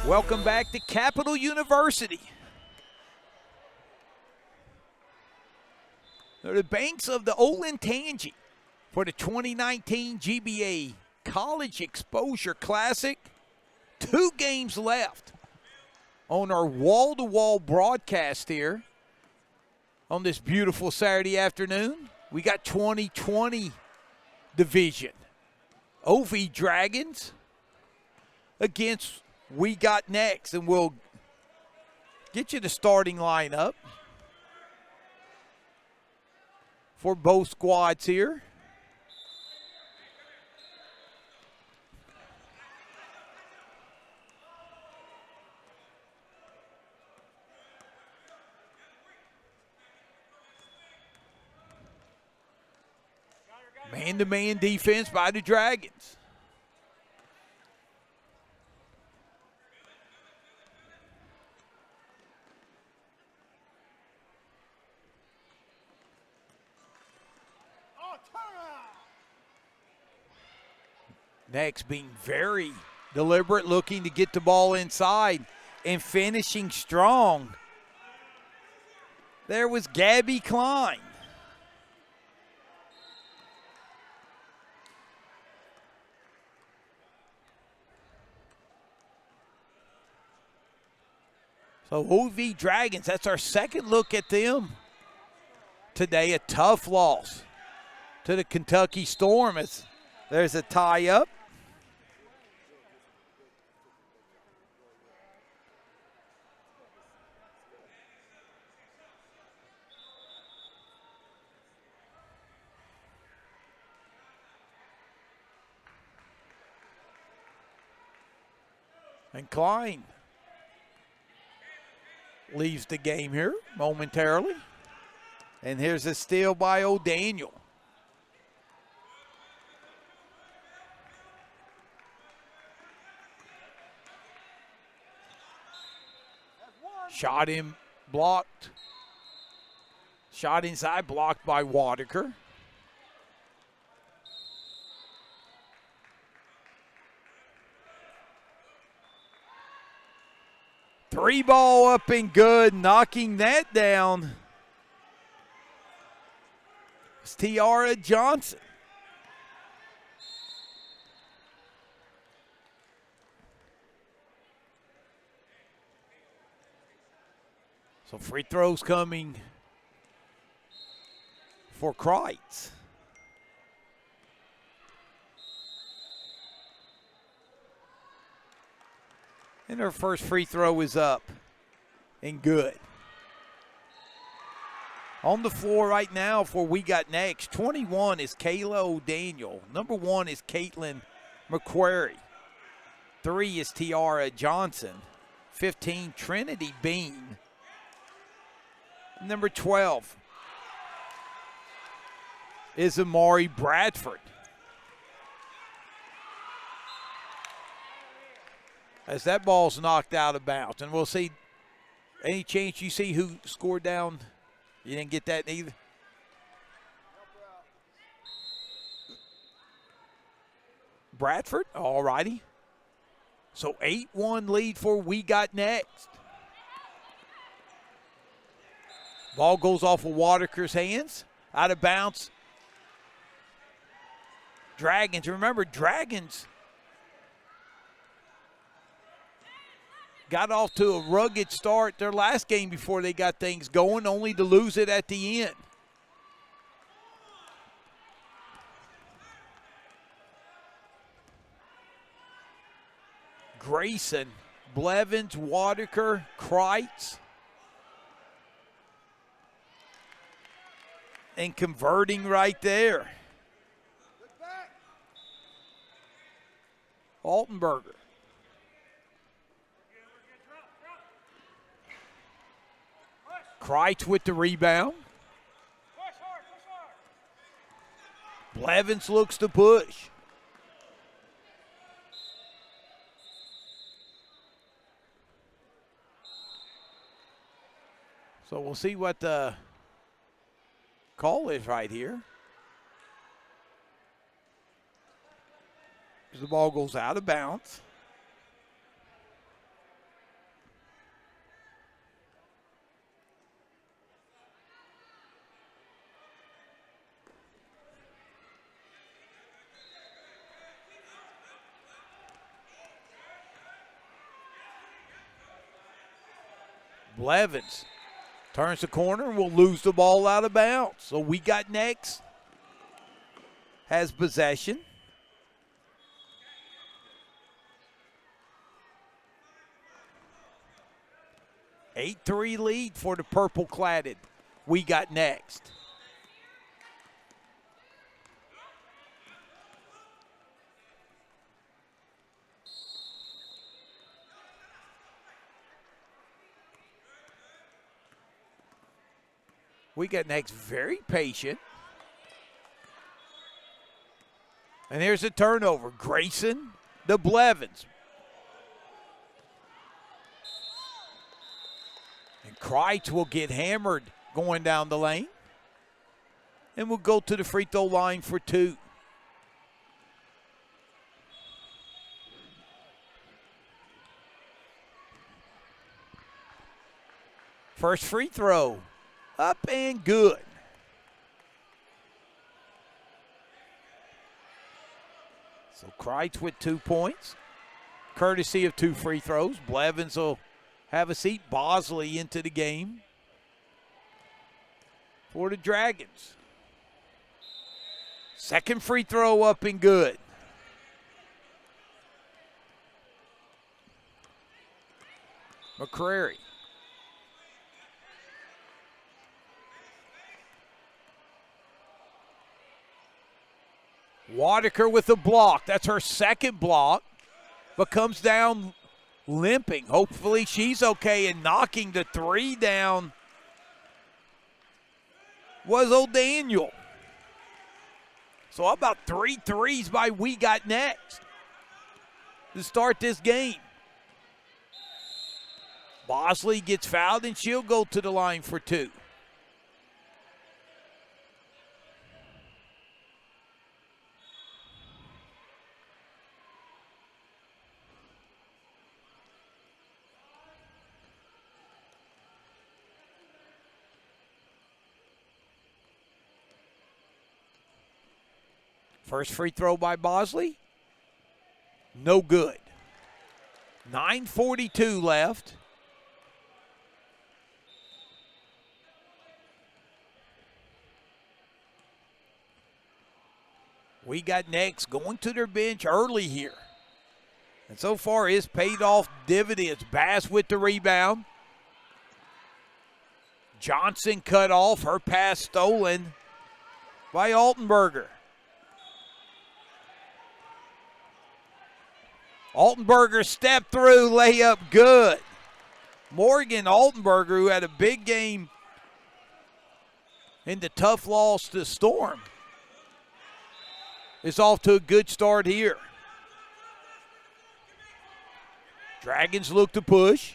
Welcome back to Capital University. They're the banks of the Olentangy for the 2019 GBA College Exposure Classic. 2 games left on our wall-to-wall broadcast here on this beautiful Saturday afternoon. We got 2020 division. OV Dragons against We Got Next, and we'll get you the starting lineup for both squads here. Man-to-man defense by the Dragons. Next being very deliberate, looking to get the ball inside and finishing strong. There was Gabby Klein. So OV Dragons, that's our second look at them today. A tough loss to the Kentucky Storm as there's a tie-up. And Klein leaves the game here momentarily. And here's a steal by O'Daniel. Shot in, blocked. Shot inside, blocked by Wadaker. Three ball up and good, knocking that down. It's Tiara Johnson. So free throws coming for Kreitz. And her first free throw is up and good. On the floor right now for We Got Next, 21 is Kayla O'Daniel. Number 1 is Caitlin McQuarrie. 3 is Tiara Johnson. 15, Trinity Bean. Number 12 is Amari Bradford. As that ball's knocked out of bounds. And we'll see, any chance you see who scored down? You didn't get that either? Bradford, all righty. So 8-1 lead for We Got Next. Ball goes off of Wadaker's hands, out of bounds. Dragons, remember Dragons got off to a rugged start their last game before they got things going, only to lose it at the end. Grayson, Blevins, Wadaker, Kreitz. And converting right there. Altenberger. Kreitz with the rebound. Blevins looks to push. So we'll see what the call is right here. As the ball goes out of bounds. Blevins turns the corner and will lose the ball out of bounds. So We Got Next has possession. An 8-3 lead for the purple-cladded We Got Next. We Got Next very patient. And here's a turnover. Grayson to Blevins. And Kreitz will get hammered going down the lane. And will go to the free throw line for 2. First free throw. Up and good. So Kreitz with 2 points, courtesy of 2 free throws. Blevins will have a seat. Bosley into the game for the Dragons. Second free throw up and good. McCrary. Wadaker with a block. That's her second block, but comes down limping. Hopefully she's okay, and knocking the 3 down was O'Daniel. So how about 3 threes by We Got Next to start this game? Bosley gets fouled, and she'll go to the line for 2. First free throw by Bosley. No good. 9:42 left. We Got Next going to their bench early here. And so far it's paid off dividends. Bass with the rebound. Johnson cut off. Her pass stolen by Altenberger. Altenberger step through, layup good. Morgan Altenberger, who had a big game in the tough loss to Storm, is off to a good start here. Dragons look to push.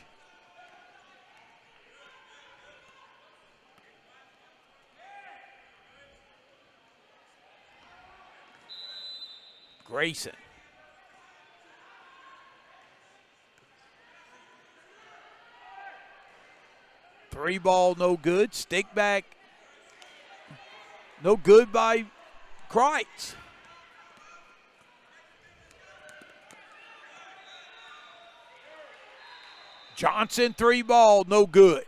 Grayson. Three ball, no good. Stick back, no good by Kreitz. Johnson, three ball, no good.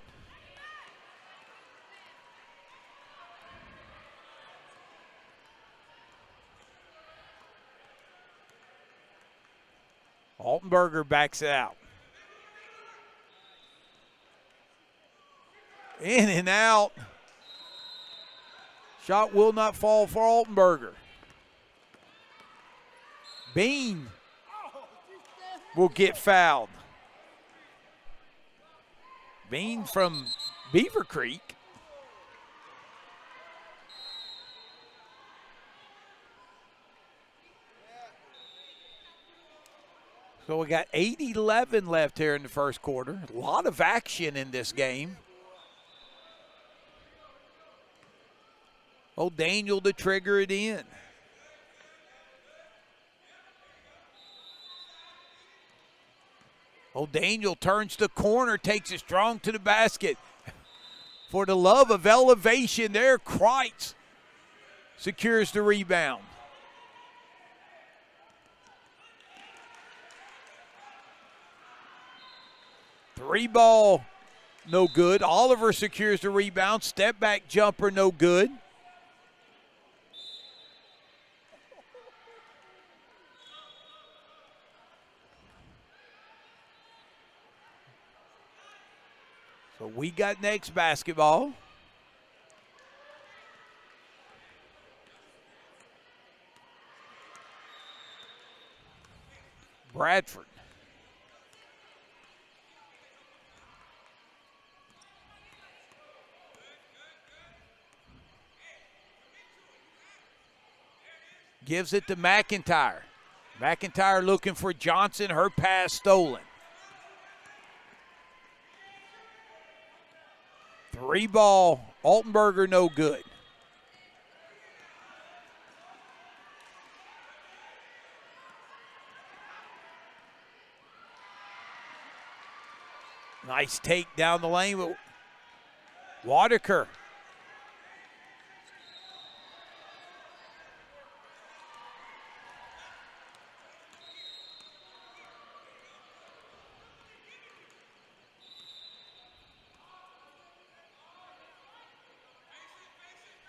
Altenberger backs it out. In and out. Shot will not fall for Altenberger. Bean will get fouled. Bean from Beaver Creek. So we got 8:11 left here in the first quarter. A lot of action in this game. O'Daniel to trigger it in. O'Daniel turns the corner, takes it strong to the basket. For the love of elevation there, Kreitz secures the rebound. Three ball no good. Oliver secures the rebound. Step back jumper, no good. So we got next basketball. Bradford. Gives it to McIntyre. McIntyre looking for Johnson. Her pass stolen. 3-ball. Altenberger no good. Nice take down the lane with Wadeker.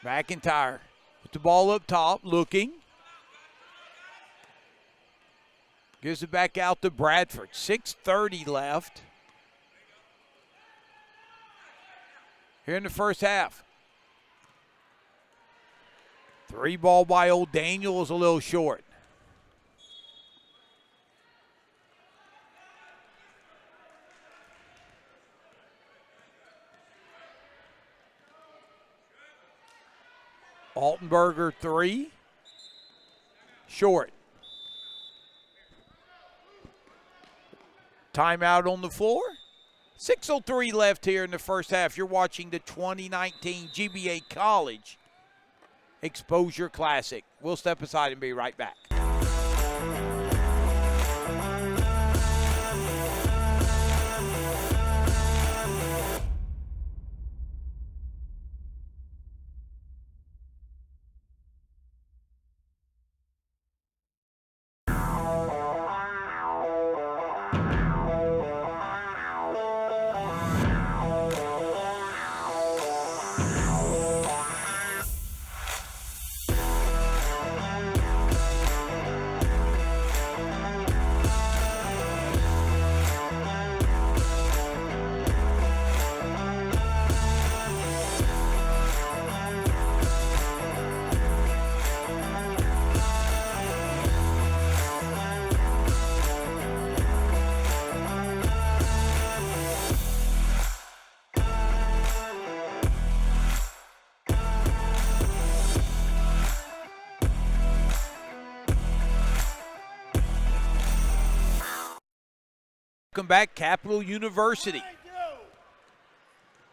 McIntyre with the ball up top, looking. Gives it back out to Bradford. 6:30 left here in the first half. 3-ball by Old Daniel is a little short. Altenberger 3. Short. Timeout on the floor. 6:03 left here in the first half. You're watching the 2019 GBA College Exposure Classic. We'll step aside and be right back. Welcome back, Capital University.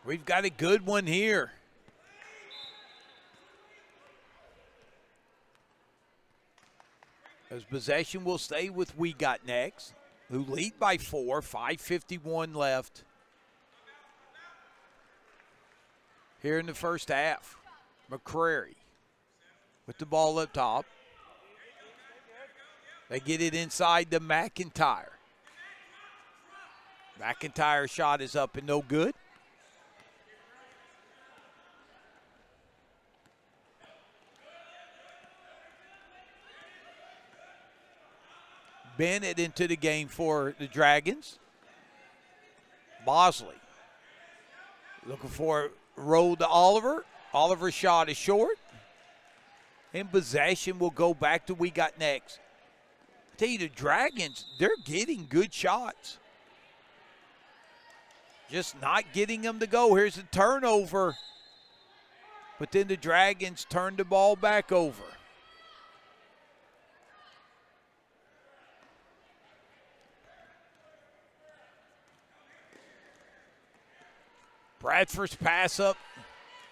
We've got a good one here. As possession will stay with We Got Next, who lead by 4, 5:51 left here in the first half. McCrary with the ball up top. They get it inside to McIntyre. McIntyre's shot is up and no good. Bennett into the game for the Dragons. Bosley looking for a roll to Oliver. Oliver's shot is short. And possession will go back to We Got Next. I tell you, the Dragons, they're getting good shots. Just not getting them to go. Here's a turnover. But then the Dragons turn the ball back over. Bradford's pass up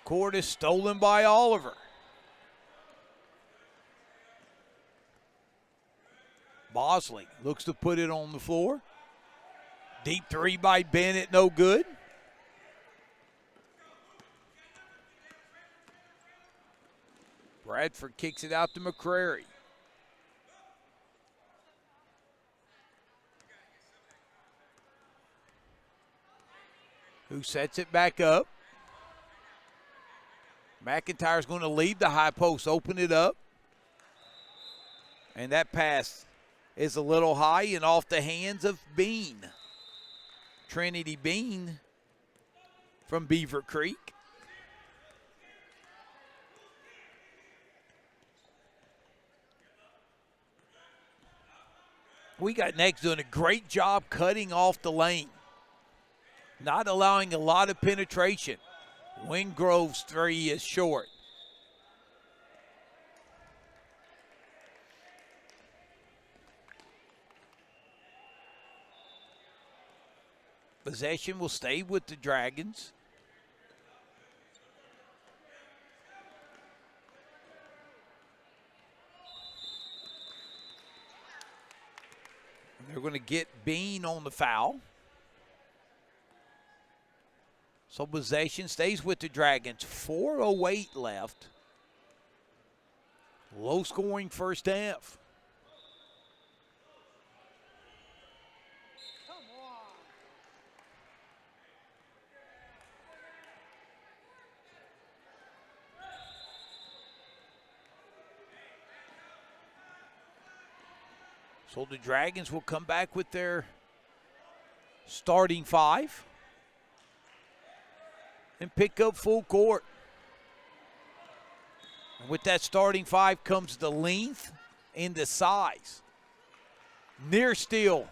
court is stolen by Oliver. Bosley looks to put it on the floor. Deep 3 by Bennett, no good. Bradford kicks it out to McCrary. who sets it back up. McIntyre's going to leave the high post, open it up. And that pass is a little high and off the hands of Bean. Trinity Bean from Beaver Creek. We got Next doing a great job cutting off the lane, not allowing a lot of penetration. Wingrove's three is short. Possession will stay with the Dragons. They're going to get Bean on the foul. So possession stays with the Dragons. 4:08 left. Low scoring first half. So the Dragons will come back with their starting five and pick up full court. And with that starting five comes the length and the size. Near steal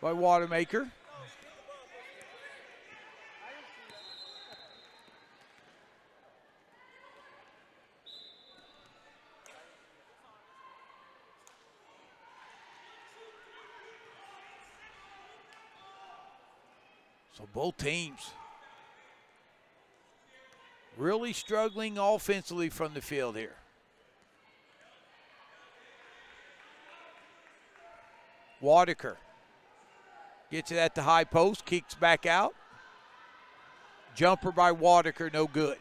by Watermaker. So both teams really struggling offensively from the field here. Waterker gets it at the high post, kicks back out. Jumper by Waterker, no good.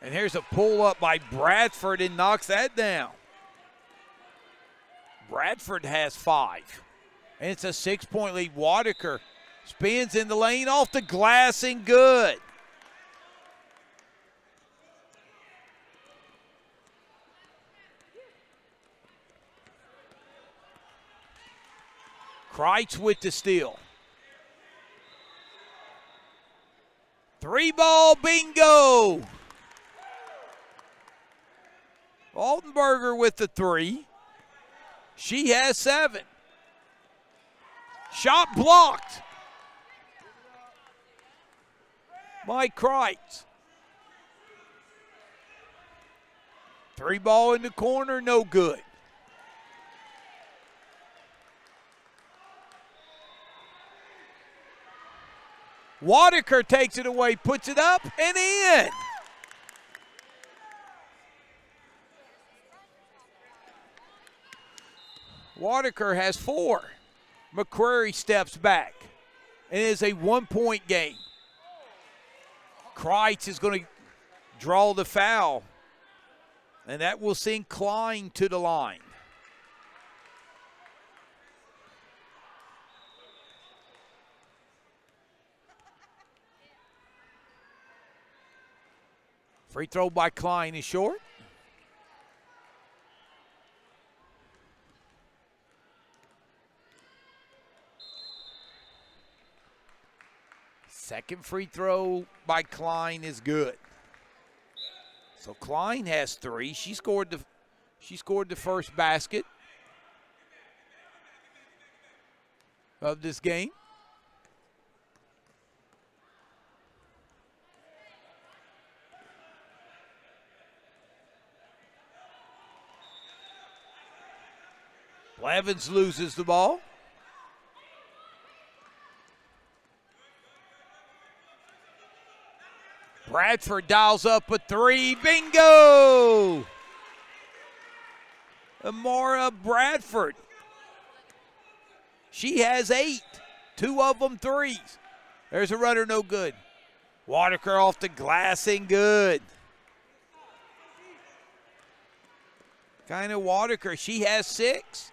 And here's a pull up by Bradford and knocks that down. Bradford has 5. And it's a 6-point lead. Waterker spins in the lane off the glass and good. Kreitz with the steal. 3-ball bingo. Altenberger with the 3. She has 7. Shot blocked by Kreitz. 3-ball in the corner, no good. Waterker takes it away, puts it up and in. Waterker has 4. McCrary steps back. It is a 1-point game. Kreitz is going to draw the foul, and that will send Klein to the line. Free throw by Klein is short. Second free throw by Klein is good. So Klein has 3. She scored the first basket of this game. Blevins loses the ball. Bradford dials up a 3. Bingo! Amara Bradford. She has 8. 2 of them threes. There's a runner, no good. Waterker off the glass and good. Kind of Waterker. She has 6.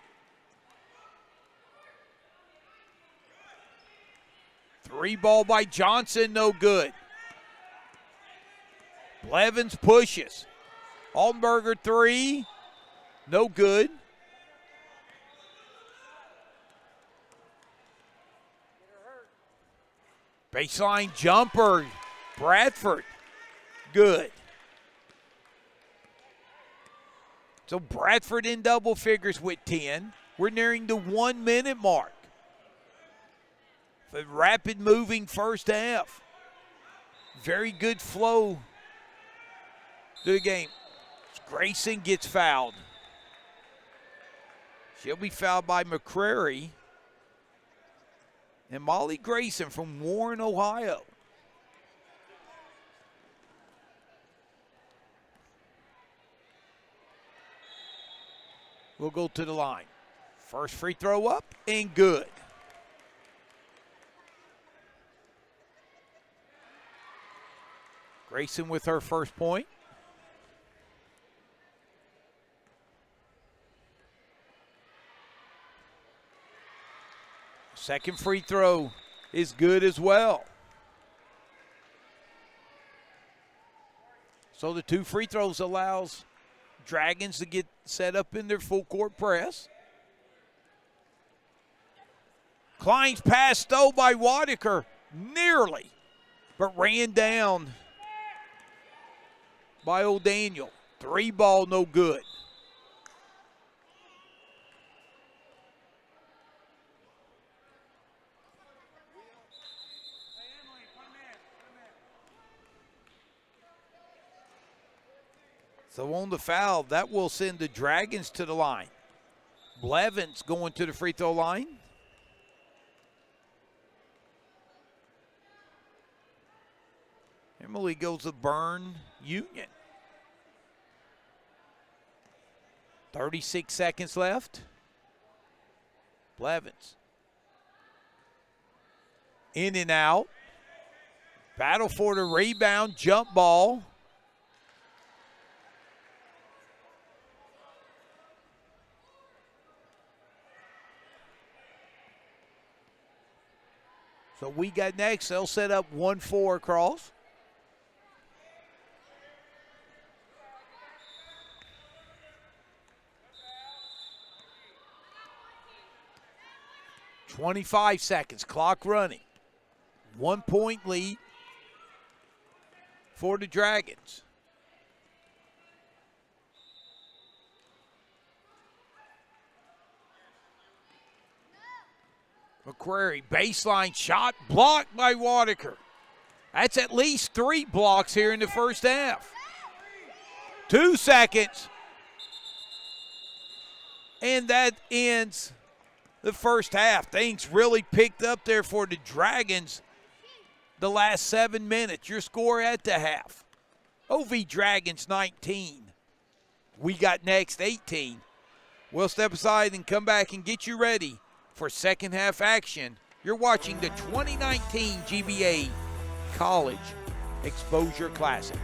Three ball by Johnson, no good. Blevins pushes. Altenberger three, no good. Baseline jumper, Bradford, good. So Bradford in double figures with 10. We're nearing the 1 minute mark. The rapid moving first half. Very good flow to the game. Grayson gets fouled. She'll be fouled by McCrary. And Molly Grayson from Warren, Ohio. We'll go to the line. First free throw up and good. Grayson with her first point. Second free throw is good as well. So the two free throws allows Dragons to get set up in their full court press. Klein's pass stole by Wadiker, nearly, but ran down by O'Daniel. Three ball, no good. So on the foul, that will send the Dragons to the line. Blevins going to the free throw line. Emily goes to Byrne Union. 36 seconds left. Blevins. In and out. Battle for the rebound, jump ball. So we got next, they'll set up 1-4 across. .25 seconds, clock running. 1 point lead for the Dragons. McCrary, baseline shot, blocked by Wadiker. That's at least 3 blocks here in the first half. 2 seconds. And that ends the first half. Things really picked up there for the Dragons the last 7 minutes. Your score at the half. OV Dragons 19. We got next 18. We'll step aside and come back and get you ready for second half action. You're watching the 2019 GBA College Exposure Classic.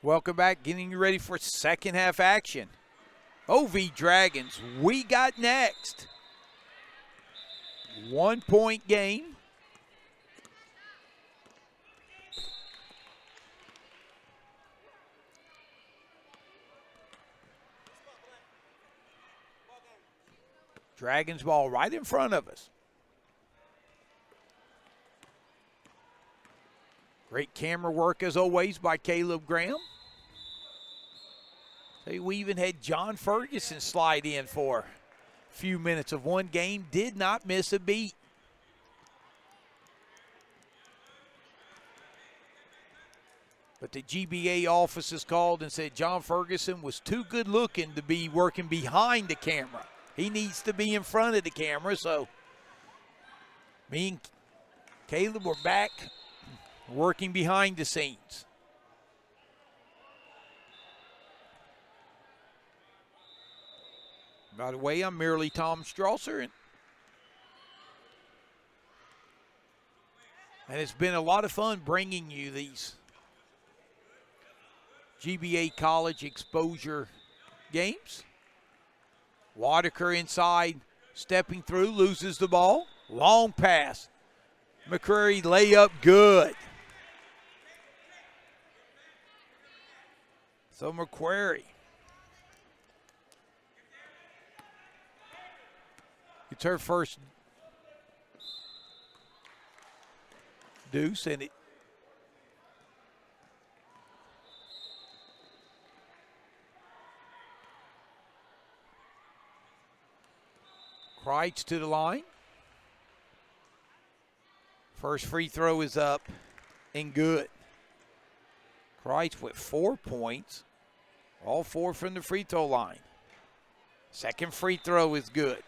Welcome back, getting you ready for second half action. OV Dragons, we got next. 1 point game. Dragons ball right in front of us. Great camera work as always by Caleb Graham. So we even had John Ferguson slide in for a few minutes of one game. Did not miss a beat. But the GBA offices called and said John Ferguson was too good looking to be working behind the camera. He needs to be in front of the camera. So me and Caleb were back working behind the scenes. By the way, I'm merely Tom Strasser. And it's been a lot of fun bringing you these GBA college exposure games. Whitaker inside, stepping through, loses the ball. Long pass. McCreary layup, good. So McCreary gets her first deuce, and it Kreitz to the line. First free throw is up and good. Kreitz with 4 points, all 4 from the free throw line. Second free throw is good.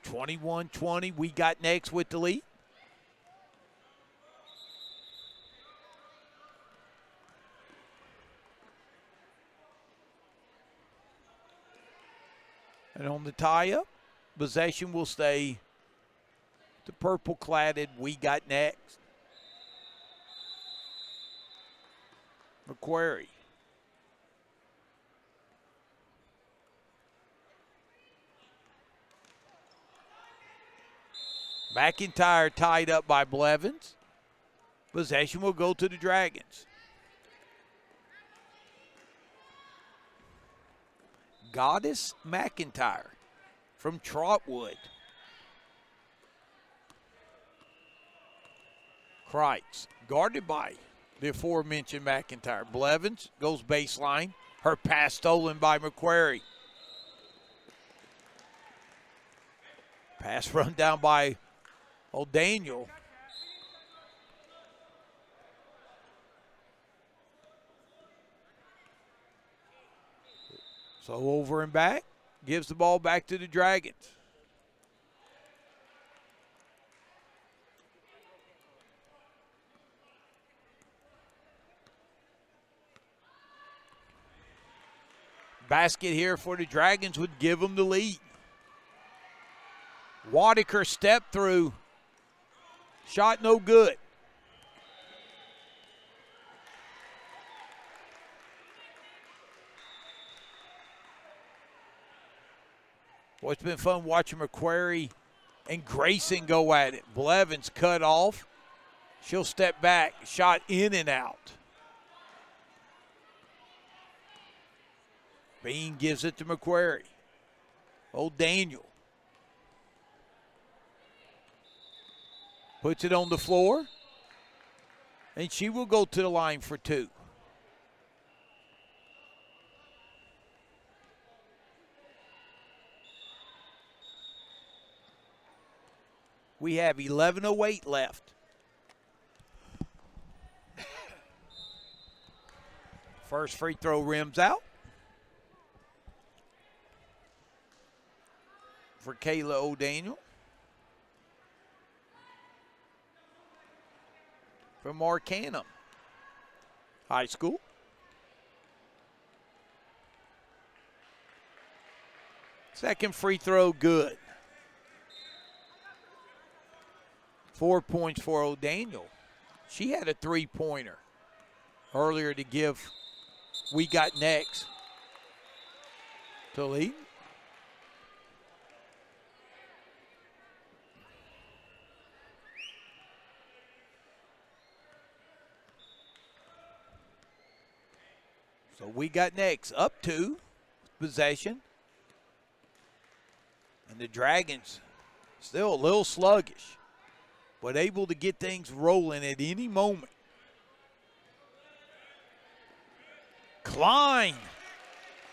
(21-20), we got next with the lead. And on the tie-up, possession will stay the purple-cladded we got next. McQuarrie. McIntyre tied up by Blevins. Possession will go to the Dragons. Goddess McIntyre from Trotwood. Kreitz guarded by the aforementioned McIntyre. Blevins goes baseline. Her pass stolen by McQuarrie. Pass run down by O'Daniel. So over and back, gives the ball back to the Dragons. Basket here for the Dragons would give them the lead. Whitaker stepped through. Shot no good. Well, it's been fun watching McQuarrie and Grayson go at it. Blevins cut off. She'll step back. Shot in and out. Bean gives it to McQuarrie. O'Daniel puts it on the floor, and she will go to the line for two. We have 11:08 left. First free throw rims out for Kayla O'Daniel. From Arcanum High School. Second free throw, good. 4 points for O'Daniel. She had a three-pointer earlier to give. We got next to lead. So we got next up 2 possession. And the Dragons still a little sluggish, but able to get things rolling at any moment. Klein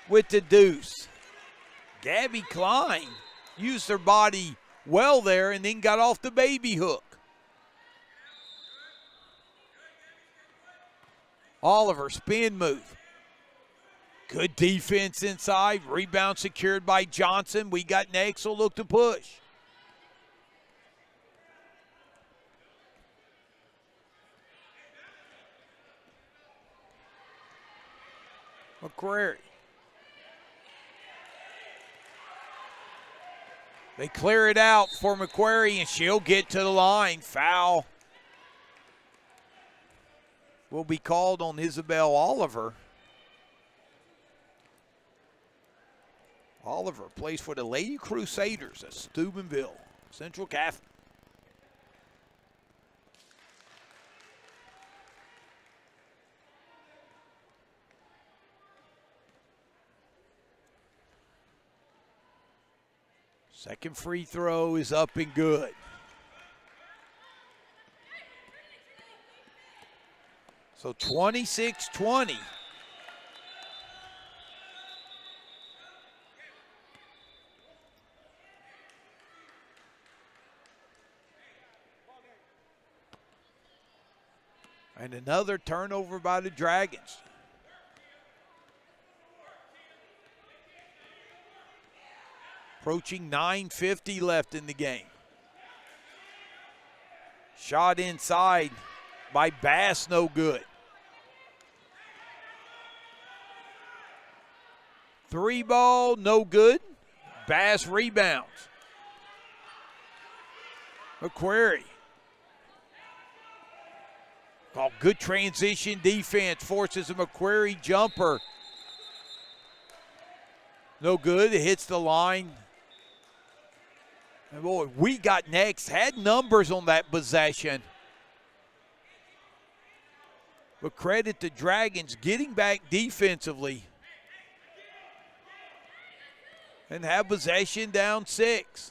with the deuce. Gabby Klein used her body well there and then got off the baby hook. Oliver, spin move. Good defense inside. Rebound secured by Johnson. We got next, so look to push. McQuarrie. They clear it out for McQuarrie, and she'll get to the line. Foul will be called on Isabel Oliver. Oliver plays for the Lady Crusaders at Steubenville Central Catholic. Second free throw is up and good. So 26-20. And another turnover by the Dragons. Approaching 9:50 left in the game. Shot inside by Bass, no good. Three ball, no good. Bass rebounds. McQuarrie. Oh, good transition defense. Forces a McQuarrie jumper. No good. It hits the line. And boy, we got next. Had numbers on that possession. But credit the Dragons getting back defensively. And have possession down 6.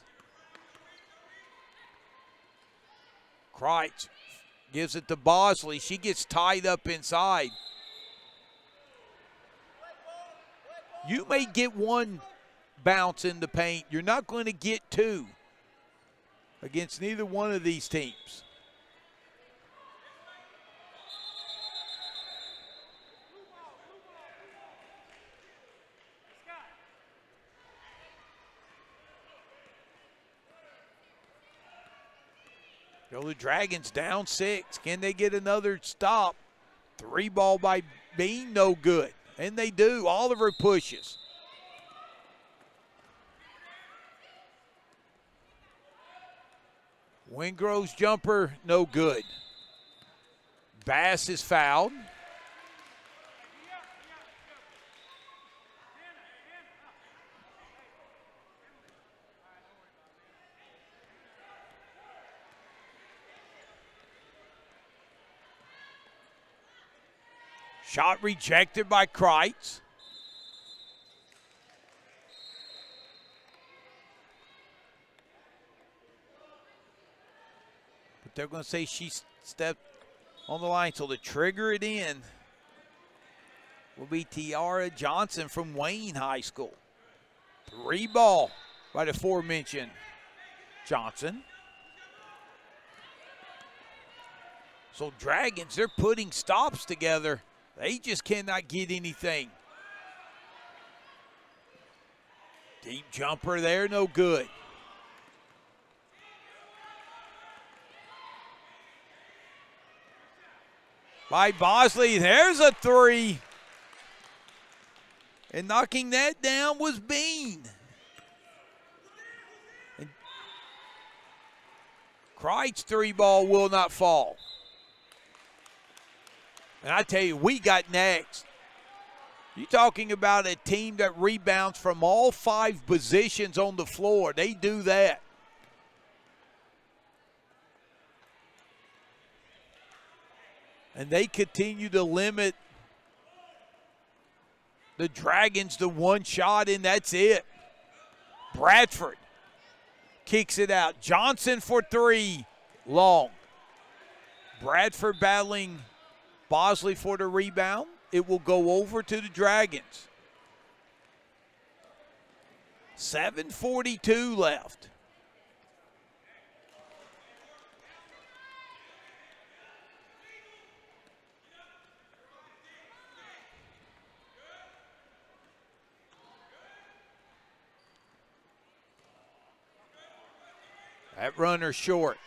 Kreitz gives it to Bosley. She gets tied up inside. You may get one bounce in the paint. You're not going to get 2 against neither one of these teams. The Dragons down 6. Can they get another stop? 3 ball by Bean, no good. And they do. Oliver pushes. Wingrove's jumper, no good. Bass is fouled. Shot rejected by Kreitz. But they're going to say she stepped on the line. So to trigger it in will be Tiara Johnson from Wayne High School. 3 ball by the aforementioned Johnson. So Dragons, they're putting stops together. They just cannot get anything. Deep jumper there, no good. By Bosley, there's a 3. And knocking that down was Bean. Kreitz three ball will not fall. And I tell you, we got next. You're talking about a team that rebounds from all 5 positions on the floor. They do that. And they continue to limit the Dragons to 1 shot, and that's it. Bradford kicks it out. Johnson for 3, long. Bradford battling Bosley for the rebound. It will go over to the Dragons. 7:42 left. That runner short.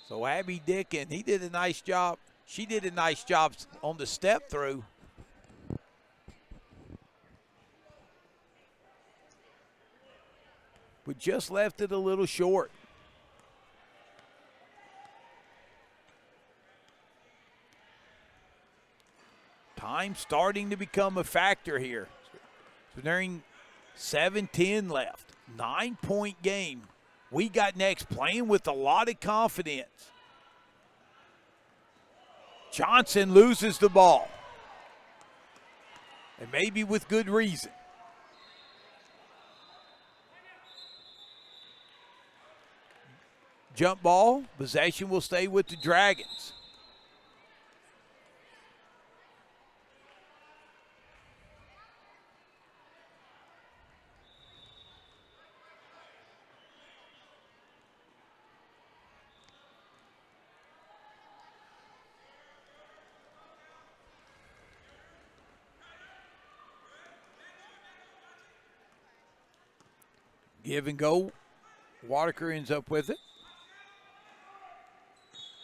So Abby Dickin, he did a nice job. She did a nice job on the step through. But just left it a little short. Time starting to become a factor here. So during 7:10 left, 9-point game. We got next, playing with a lot of confidence. Johnson loses the ball. And maybe with good reason. Jump ball, possession will stay with the Dragons. Give and go. Waterker ends up with it.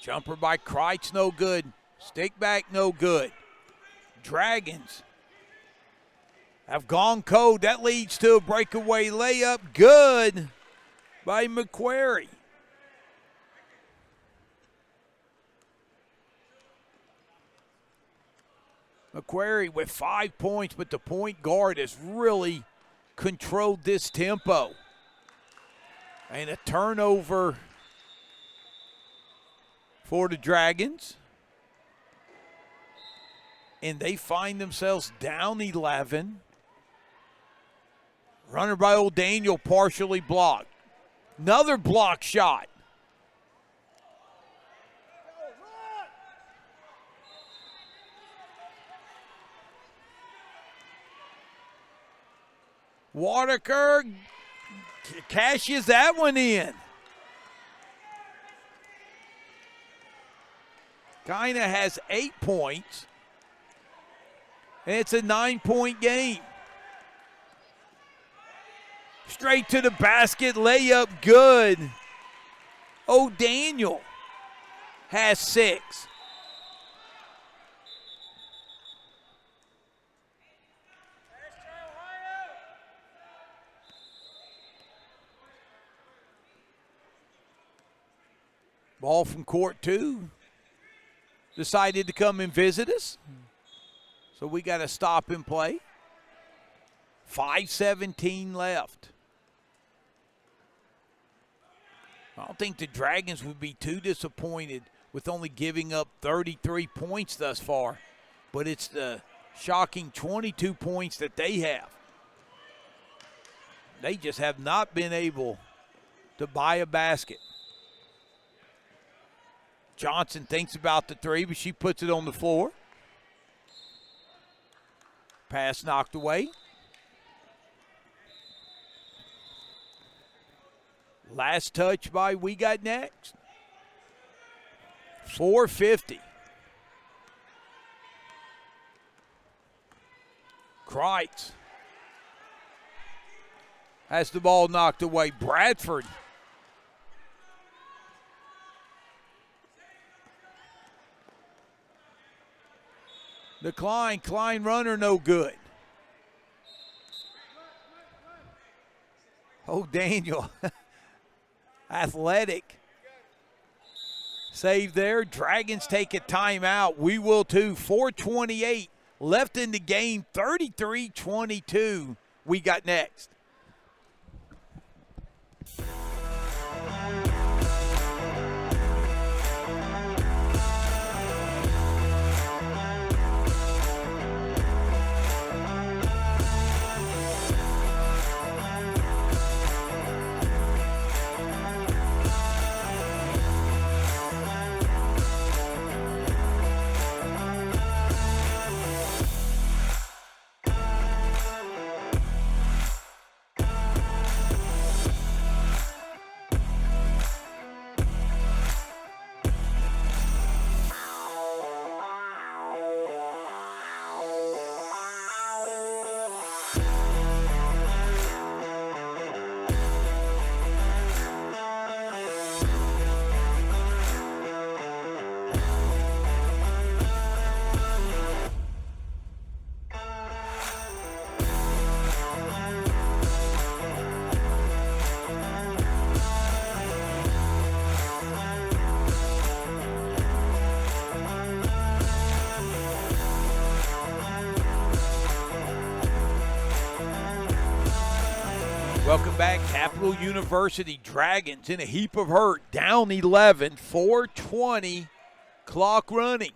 Jumper by Kreitz, no good. Stick back, no good. Dragons have gone cold. That leads to a breakaway layup. Good by McQuarrie. McQuarrie with 5 points, but the point guard has really controlled this tempo. And a turnover for the Dragons. And they find themselves down 11. Runner by Old Daniel partially blocked. Another block shot. Waterker cashes that one in. Kinda has 8 points. And it's a 9-point game. Straight to the basket, layup good. O'Daniel has 6. Ball from court 2. Decided to come and visit us. So we got to stop and play. 5:17 left. I don't think the Dragons would be too disappointed with only giving up 33 points thus far. But it's the shocking 22 points that they have. They just have not been able to buy a basket. Johnson thinks about the 3, but she puts it on the floor. Pass knocked away. Last touch by We Got Next. 4:50. Kreitz has the ball knocked away. Bradford The Klein runner, no good. Oh, Daniel. Athletic. Save there. Dragons take a timeout. We will too. 4:28 left in the game. 33-22. We got next. Welcome back, Capital University Dragons in a heap of hurt, down 11, 4:20, clock running.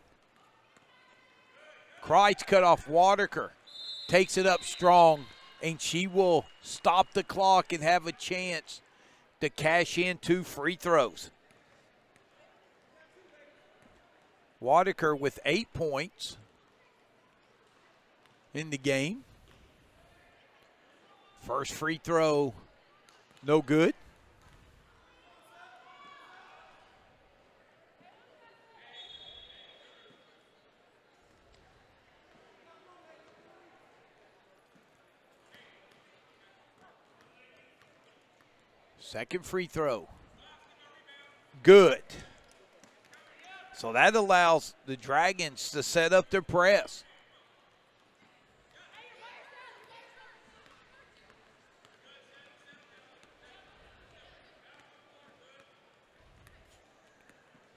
Kreitz cut off Waterker, takes it up strong, and she will stop the clock and have a chance to cash in 2 free throws. Waterker with 8 points in the game. First free throw, no good. Second free throw, good. So that allows the Dragons to set up their press.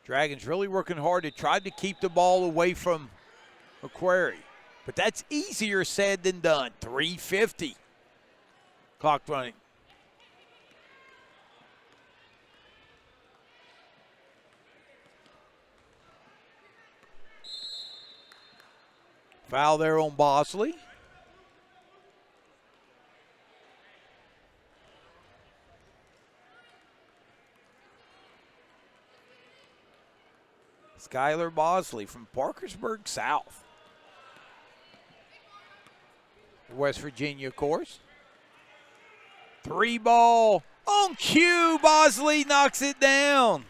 Dragons really working hard to try to keep the ball away from Macquarie. But that's easier said than done. 3:50. Clock running. Foul there on Bosley. Skylar Bosley from Parkersburg South. West Virginia, of course. 3 ball on cue. Bosley knocks it down.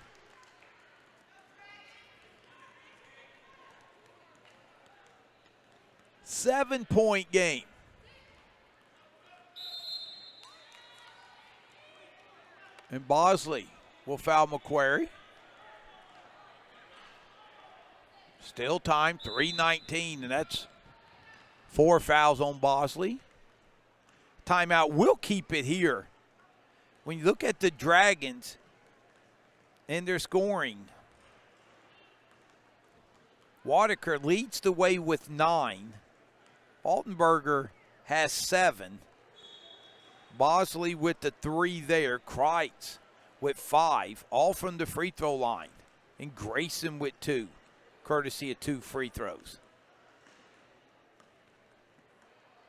Seven-point game. And Bosley will foul Macquarie. Still time, 3:19, and that's 4 fouls on Bosley. Timeout will keep it here. When you look at the Dragons and their scoring, Waterker leads the way with 9. Altenberger has 7. Bosley with the 3 there. Kreitz with 5, all from the free throw line. And Grayson with 2. Courtesy of 2 free throws.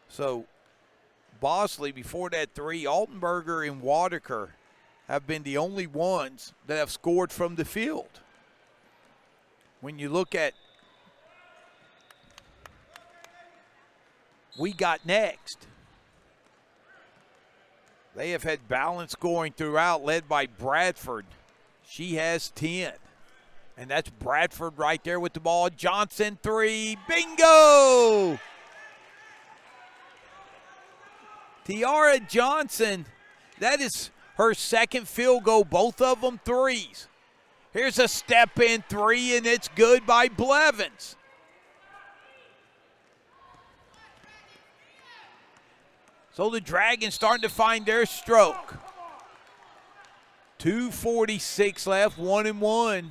So Bosley before that 3, Altenberger and Waterker have been the only ones that have scored from the field. When you look at we got next, they have had balanced scoring throughout, led by Bradford. She has 10. And that's Bradford right there with the ball. Johnson 3. Bingo! Tiara Johnson, that is her second field goal, both of them 3s. Here's a step-in 3, and it's good by Blevins. So the Dragons starting to find their stroke. 2:46 left, 1-1.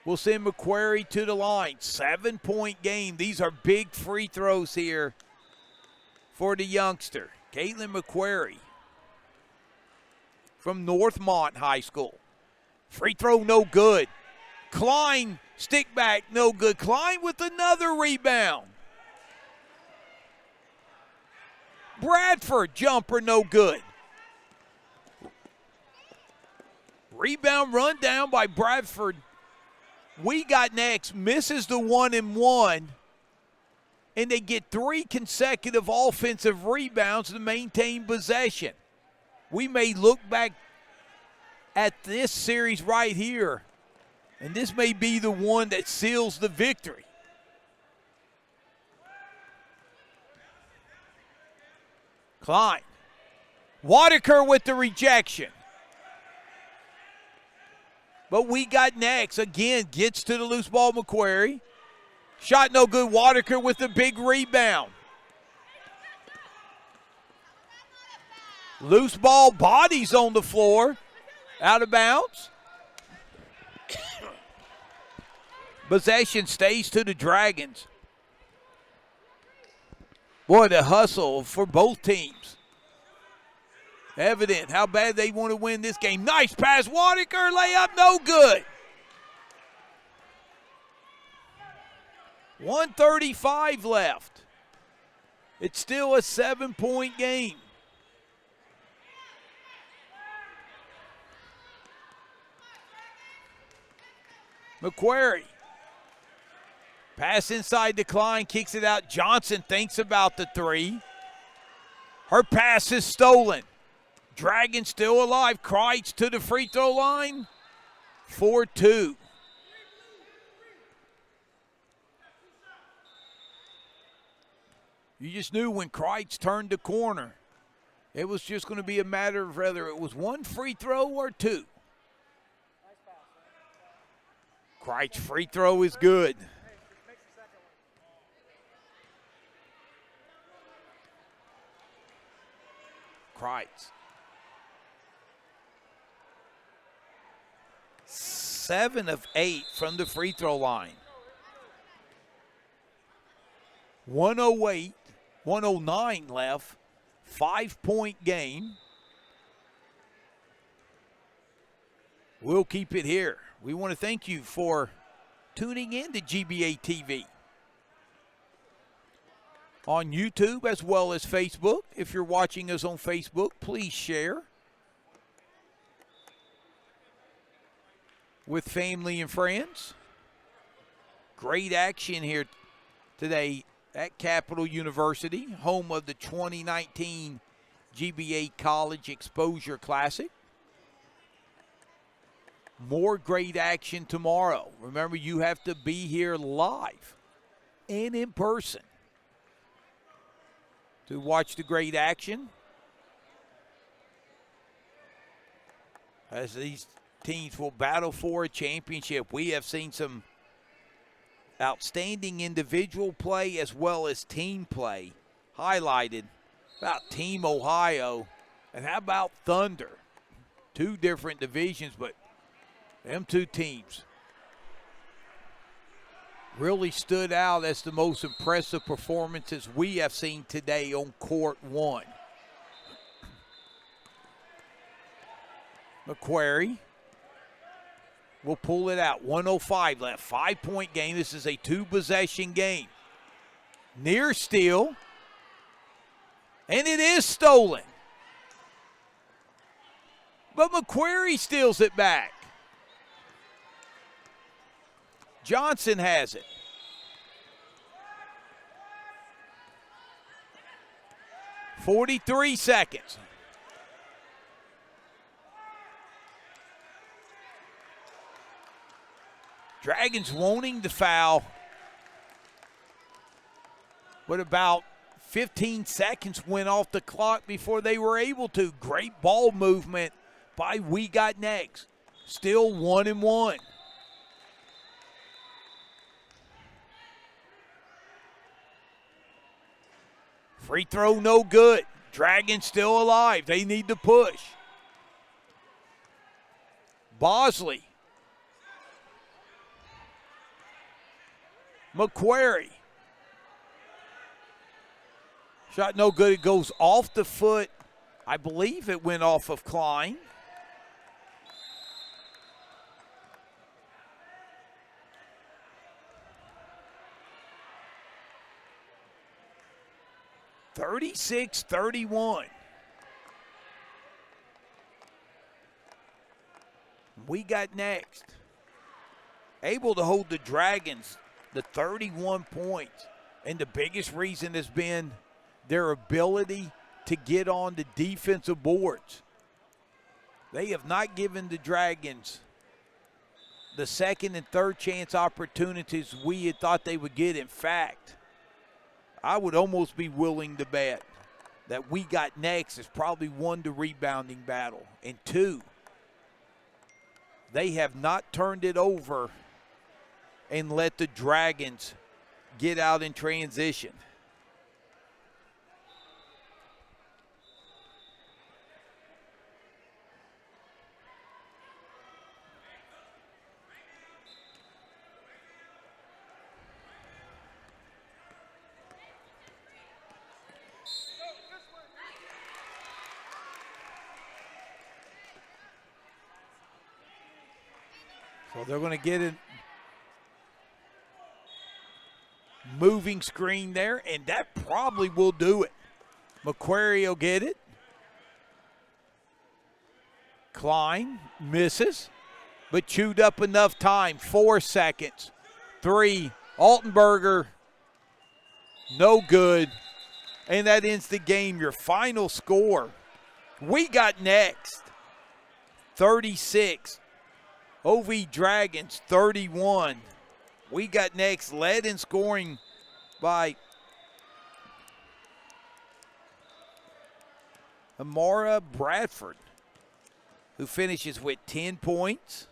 We'll send McQuarrie to the line. 7-point game. These are big free throws here for the youngster, Caitlin McQuarrie from Northmont High School. Free throw no good. Klein, stick back, no good. Klein with another rebound. Bradford, jumper, no good. Rebound run down by Bradford. We got next, misses the 1-1, and they get 3 consecutive offensive rebounds to maintain possession. We may look back at this series right here, and this may be the one that seals the victory. Klein. Wadeker with the rejection. But we got next. Again, gets to the loose ball, McQuarrie. Shot no good. Wadeker with the big rebound. Loose ball, bodies on the floor. Out of bounds. Possession stays to the Dragons. Boy, the hustle for both teams. Evident how bad they want to win this game. Nice pass, Wadeker, layup, no good. 1:35 left. It's still a 7-point game. McQuarrie. Pass inside the Klein, kicks it out. Johnson thinks about the three. Her pass is stolen. Dragon still alive. Kreitz to the free throw line. 4-2. You just knew when Kreitz turned the corner, it was just going to be a matter of whether it was one free throw or two. Kreitz free throw is good. Kreitz. 7 of 8 from the free throw line. 109 left. 5-point game. We'll keep it here. We want to thank you for tuning in to GBA TV on YouTube as well as Facebook. If you're watching us on Facebook, please share with family and friends. Great action here today at Capital University, home of the 2019 GBA College Exposure Classic. More great action tomorrow. Remember, you have to be here live and in person to watch the great action as these teams will battle for a championship. We have seen some outstanding individual play as well as team play highlighted about Team Ohio. And how about Thunder? 2 different divisions, but them 2 teams really stood out as the most impressive performances we have seen today on court 1. McQuarrie will pull it out. 1:05 left. 5-point game. This is a 2-possession game. Near steal. And it is stolen. But McQuarrie steals it back. Johnson has it. .43 seconds. Dragons wanting the foul. But about 15 seconds went off the clock before they were able to. Great ball movement by We Got Next. Still 1-1. Free throw no good. Dragons still alive. They need to push. Bosley. McQuarrie. Shot no good. It goes off the foot. I believe it went off of Klein. (36-31). We got next. Able to hold the Dragons to 31 points. And the biggest reason has been their ability to get on the defensive boards. They have not given the Dragons the second and third chance opportunities we had thought they would get. In fact, I would almost be willing to bet that we got next is probably one, the rebounding battle, and two, they have not turned it over and let the Dragons get out in transition. So they're going to get a moving screen there, and that probably will do it. McQuarrie will get it. Klein misses, but chewed up enough time. 4 seconds. 3. Altenberger, no good. And that ends the game. Your final score. We got next. 36. OV Dragons 31. We got next, led in scoring by Amara Bradford, who finishes with 10 points.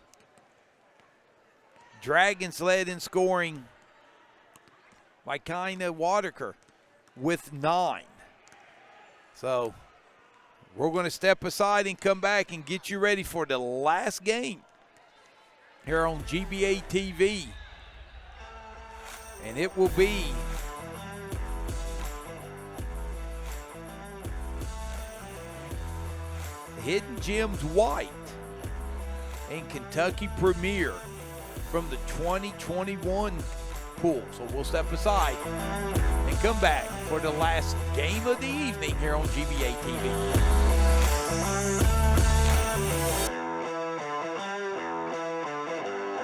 Dragons led in scoring by Kaina Waterker with 9. So we're going to step aside and come back and get you ready for the last game here on GBA TV. And it will be Hidden Gems White and Kentucky Premier from the 2021 pool. So we'll step aside and come back for the last game of the evening here on GBA TV.